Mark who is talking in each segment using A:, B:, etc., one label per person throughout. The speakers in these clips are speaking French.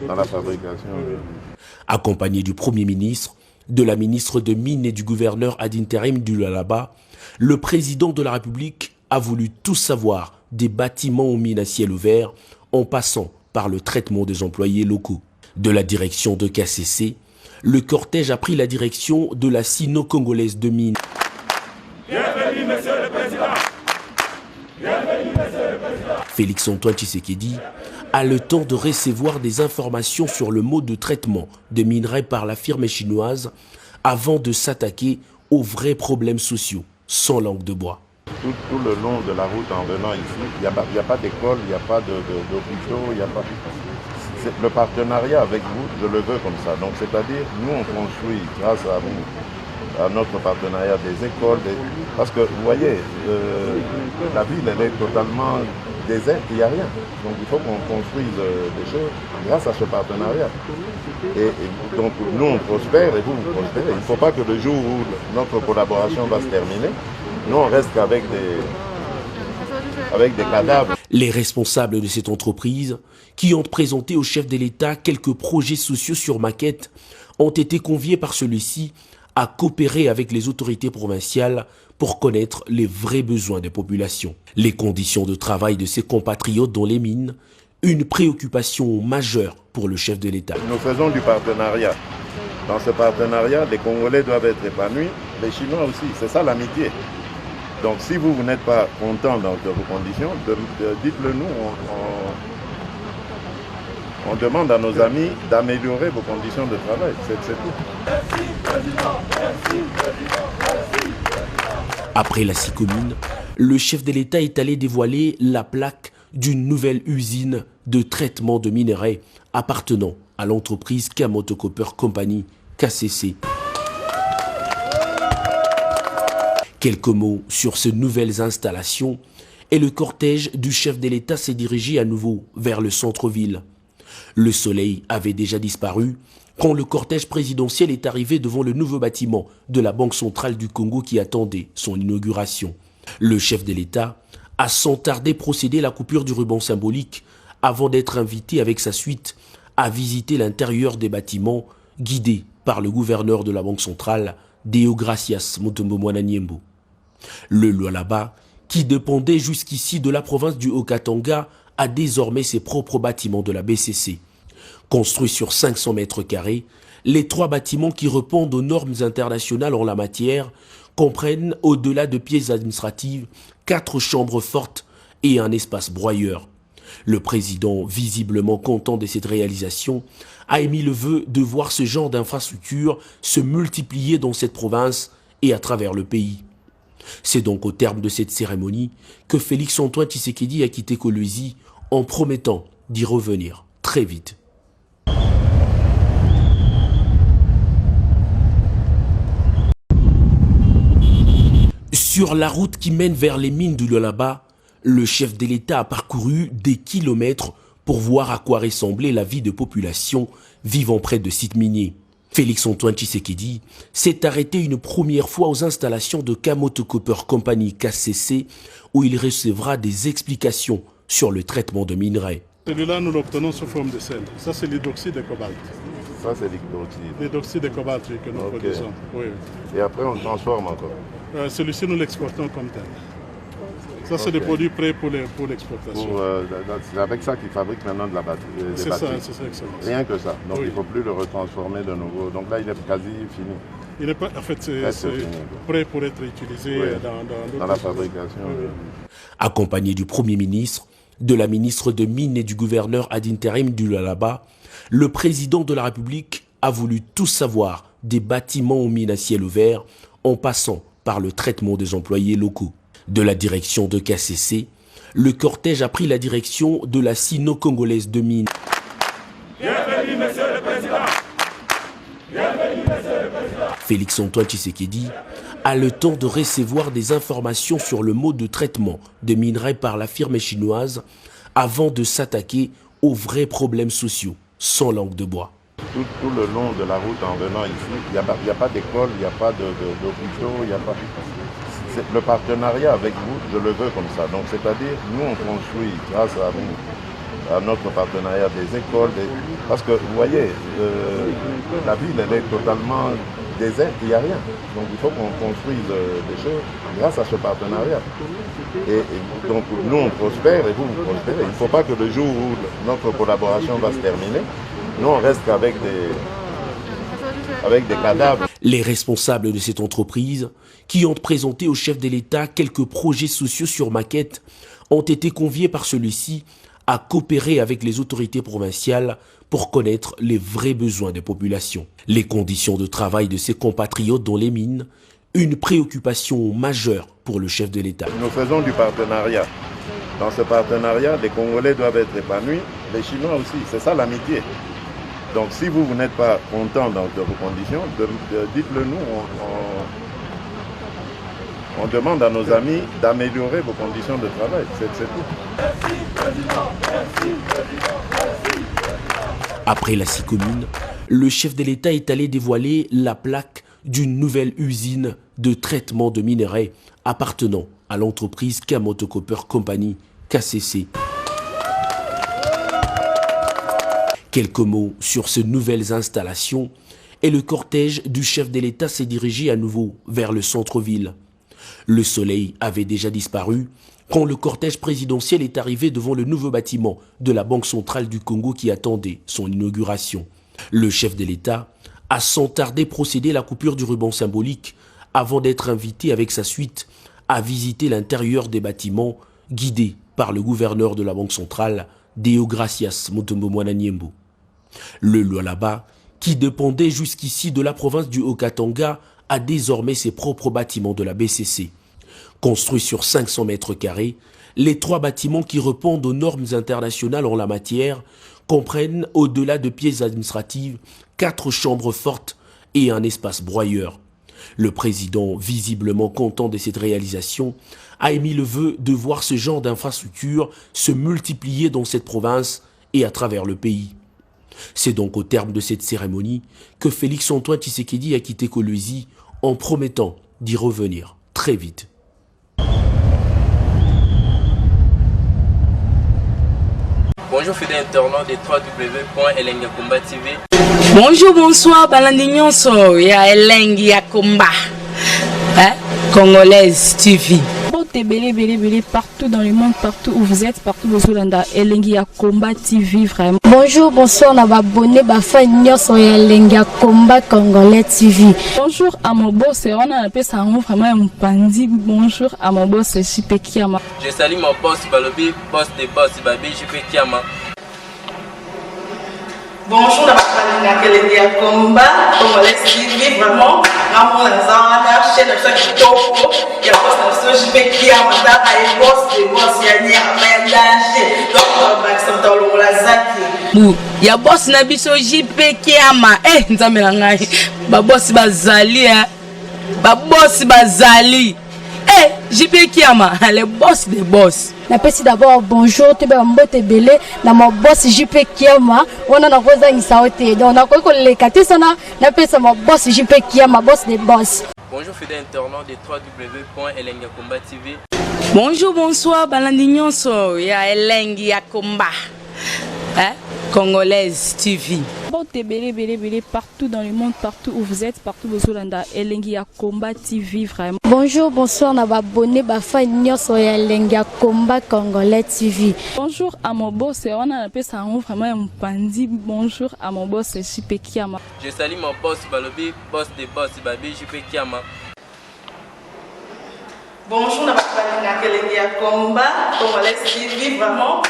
A: dans la fabrication.
B: Accompagné du Premier ministre, de la ministre de Mines et du gouverneur ad interim du Lualaba, le président de la République a voulu tout savoir des bâtiments aux mines à ciel ouvert en passant par le traitement des employés locaux. De la direction de KCC, le cortège a pris la direction de la Sino-Congolaise de Mines.
C: Bienvenue, monsieur le président. Bienvenue, monsieur le président.
B: Félix-Antoine Tshisekedi a le temps de recevoir des informations sur le mode de traitement des minerais par la firme chinoise avant de s'attaquer aux vrais problèmes sociaux, sans langue de bois.
A: Tout le long de la route en venant ici, il n'y a pas d'école, il n'y a pas d'hôpitaux, il n'y a pas... Le partenariat avec vous, je le veux comme ça. Donc c'est-à-dire, nous on construit grâce à vous, à notre partenariat des écoles, parce que vous voyez, la ville elle est totalement déserte, il n'y a rien. Donc il faut qu'on construise des choses grâce à ce partenariat. Et donc nous on prospère et vous prospérez. Il ne faut pas que le jour où notre collaboration va se terminer, nous on reste avec des cadavres.
B: Les responsables de cette entreprise, qui ont présenté au chef de l'État quelques projets sociaux sur maquette, ont été conviés par celui-ci à coopérer avec les autorités provinciales pour connaître les vrais besoins des populations. Les conditions de travail de ses compatriotes dans les mines, une préoccupation majeure pour le chef de l'État.
A: Nous faisons du partenariat. Dans ce partenariat, les Congolais doivent être épanouis, les Chinois aussi. C'est ça l'amitié. Donc si vous n'êtes pas content de vos conditions, dites-le nous. On demande à nos amis d'améliorer vos conditions de travail. C'est tout.
B: Après la 6 communes, le chef de l'État est allé dévoiler la plaque d'une nouvelle usine de traitement de minerais appartenant à l'entreprise Kamoto Copper Company, KCC. Quelques mots sur ces nouvelles installations et le cortège du chef de l'État s'est dirigé à nouveau vers le centre-ville. Le soleil avait déjà disparu quand le cortège présidentiel est arrivé devant le nouveau bâtiment de la Banque centrale du Congo qui attendait son inauguration. Le chef de l'État a sans tarder procédé à la coupure du ruban symbolique avant d'être invité avec sa suite à visiter l'intérieur des bâtiments guidé par le gouverneur de la Banque centrale, Deogracias Mutombo Mwananyembo. Le Lualaba, qui dépendait jusqu'ici de la province du Haut-Katanga, a désormais ses propres bâtiments de la BCC. Construits sur 500 mètres carrés, les 3 bâtiments qui répondent aux normes internationales en la matière comprennent, au-delà de pièces administratives, 4 chambres fortes et un espace broyeur. Le président, visiblement content de cette réalisation, a émis le vœu de voir ce genre d'infrastructure se multiplier dans cette province et à travers le pays. C'est donc au terme de cette cérémonie que Félix-Antoine Tshisekedi a quitté Kolwezi en promettant d'y revenir très vite. Sur la route qui mène vers les mines du Lualaba, le chef de l'État a parcouru des kilomètres pour voir à quoi ressemblait la vie de population vivant près de sites miniers. Félix-Antoine Tshisekedi s'est arrêté une première fois aux installations de Kamoto Copper Company KCC où il recevra des explications sur le traitement de minerais.
D: Celui-là, nous l'obtenons sous forme de sel. Ça, c'est l'hydroxyde de cobalt.
A: Ça, c'est l'hydroxyde.
D: L'hydroxyde de cobalt que nous produisons. Oui.
A: Et après, on transforme encore.
D: Celui-ci, nous l'exportons comme tel. Ça, c'est des produits prêts pour l'exportation.
A: C'est avec ça qu'ils fabriquent maintenant de la batterie.
D: C'est ça, excellent.
A: Rien que ça. Donc
D: oui.
A: Il ne faut plus le retransformer de nouveau. Donc là, il est quasi fini.
D: Il est pas, en fait, c'est prêt pour être utilisé
A: dans la fabrication.
D: Oui.
B: Accompagné du Premier ministre, de la ministre de Mines et du gouverneur ad interim du Lualaba, le président de la République a voulu tout savoir des bâtiments aux mines à ciel ouvert en passant par le traitement des employés locaux. De la direction de KCC, le cortège a pris la direction de la Sino-Congolaise de Mines.
C: Bienvenue, monsieur le président. Bienvenue, monsieur le président.
B: Félix-Antoine Tshisekedi a le temps de recevoir des informations sur le mode de traitement des minerais par la firme chinoise avant de s'attaquer aux vrais problèmes sociaux, sans langue de bois.
A: Tout le long de la route en venant ici, il n'y a pas d'école, il n'y a pas d'hôpitaux, il n'y a pas... Le partenariat avec vous, je le veux comme ça. Donc c'est-à-dire, nous on construit grâce à vous, à notre partenariat des écoles, parce que vous voyez, la ville elle est totalement déserte, il n'y a rien. Donc il faut qu'on construise des choses grâce à ce partenariat. Et donc nous on prospère et vous prospérez. Il ne faut pas que le jour où notre collaboration va se terminer, nous on reste avec des cadavres.
B: Les responsables de cette entreprise, qui ont présenté au chef de l'État quelques projets sociaux sur maquette, ont été conviés par celui-ci à coopérer avec les autorités provinciales pour connaître les vrais besoins des populations. Les conditions de travail de ses compatriotes dans les mines, une préoccupation majeure pour le chef de l'État.
A: Nous faisons du partenariat. Dans ce partenariat, les Congolais doivent être épanouis, les Chinois aussi. C'est ça l'amitié. Donc si vous n'êtes pas content de vos conditions, dites-le nous. On demande à nos amis d'améliorer vos conditions de travail. C'est tout.
B: Après la 6 communes, le chef de l'État est allé dévoiler la plaque d'une nouvelle usine de traitement de minerais appartenant à l'entreprise Kamoto Copper Company, KCC. Quelques mots sur ces nouvelles installations et le cortège du chef de l'État s'est dirigé à nouveau vers le centre-ville. Le soleil avait déjà disparu quand le cortège présidentiel est arrivé devant le nouveau bâtiment de la Banque centrale du Congo qui attendait son inauguration. Le chef de l'État a sans tarder procédé à la coupure du ruban symbolique avant d'être invité avec sa suite à visiter l'intérieur des bâtiments guidé par le gouverneur de la Banque centrale, Deogracias Mutombo Mwananyembo. Le Lualaba, qui dépendait jusqu'ici de la province du Haut-Katanga, a désormais ses propres bâtiments de la BCC. Construits sur 500 mètres carrés, les 3 bâtiments qui répondent aux normes internationales en la matière comprennent, au-delà de pièces administratives, 4 chambres fortes et un espace broyeur. Le président, visiblement content de cette réalisation, a émis le vœu de voir ce genre d'infrastructure se multiplier dans cette province et à travers le pays. C'est donc au terme de cette cérémonie que Félix-Antoine Tshisekedi a quitté Kolwezi en promettant d'y revenir très vite.
E: Bonjour fidèles internautes de www.elengiakomba TV.
F: Bonjour, bonsoir, balandignon so, ya Elengiakomba, Congolaise TV.
G: Belé partout dans le monde, partout où vous êtes, partout où vous êtes, Elengiakomba TV vraiment.
H: Bonjour, bonsoir, on va abonner sur Elengiakomba Congolais TV.
G: Bonjour à mon boss, on a appelé ça vraiment un pandi. Bonjour à mon boss, JP Kiama.
E: Je salue mon boss Balobi, boss des boss Babi, JP Kiama.
F: Bonjour, Elengiakomba Congolais TV vraiment. Chaîne de Kitoko, il y a boss de JP Kiama, et boss des boss, il y a un danger. Donc, il y a boss Nabiso JP Kiama, Nzamelangai, Babos Bazali, Babos Bazali, JP Kiama, les boss des boss.
H: Napesi d'abord bonjour, tu es mbote belé, na mon boss JP Kiama, on a na rosa insaote, donc on a quoi les katisana, napesi mon boss JP Kiama, boss des boss.
E: Bonjour fidèles internautes de www.elengiakomba TV.
F: Bonjour, bonsoir, balandignon so, ya Elengiakomba, Congolaise TV.
G: Belé partout dans le monde, partout où vous êtes, partout où vous êtes, Elengiakomba TV vraiment.
H: Bonjour, bonsoir, on va abonner sur Elengiakomba Congolais TV.
G: Bonjour à mon boss, on a appelé ça vraiment un pandi. Bonjour à mon boss, JP Kiama.
E: Je salue mon boss Balobi, boss des boss Babi, JP Kiama.
F: Bonjour, Elengiakomba Congolais TV vraiment.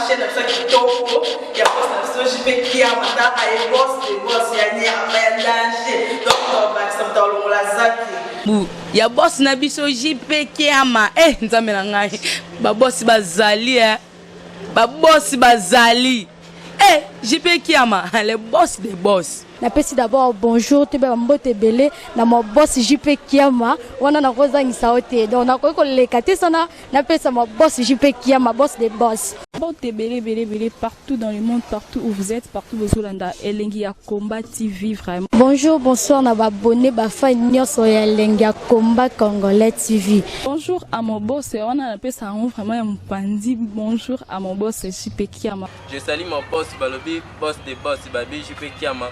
F: Chaîne de Kitoko, il y a boss de JP Kiama, et boss des boss, il y a un danger. Donc, il y a boss Nabiso JP Kiama, Nzamelangai, Babos Bazali, Babos Bazali, JP Kiama, les boss des boss.
H: Napesi d'abord bonjour, tu es mbote belé, na mon boss JP Kiama, on a na rosa insaote, donc on a quoi les katisana, napesi mon boss JP Kiama, boss des boss.
G: Partout dans le monde, partout où vous êtes, partout où vous êtes, Elengi ya Komba TV vraiment.
H: Bonjour, bonsoir, na abonné bafa nyonso ya Elengi ya Komba Congolais TV.
G: Bonjour à mon boss, on a appelé ça vraiment un pandi. Bonjour à mon boss JP Kiama.
E: Je salue mon boss Balobi, boss des boss Babi JP Kiama.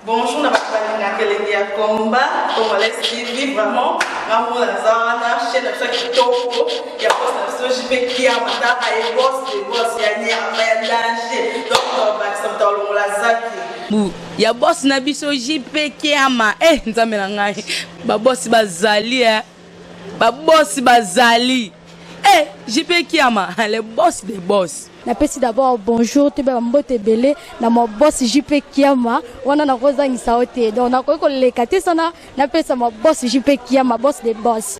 F: Bonjour, na balinga Elengi ya Komba Congolais TV vraiment. Ngamu la zana chaîne de chaque kitoko ya boss na JP Kiama ta ay boss des boss ya ni ya danger. Donc ba ça dans la zaki.
I: Ya boss na biso JP Kiama nzambe na ngai ba boss bazali ba boss bazali JP Kiama le boss des boss.
H: Napesi d'abord bonjour te ba mbote belé na mo boss JP Kiama wana na kozangisa ote donc na ko lekate sana napesa mo boss JP Kiama boss des boss.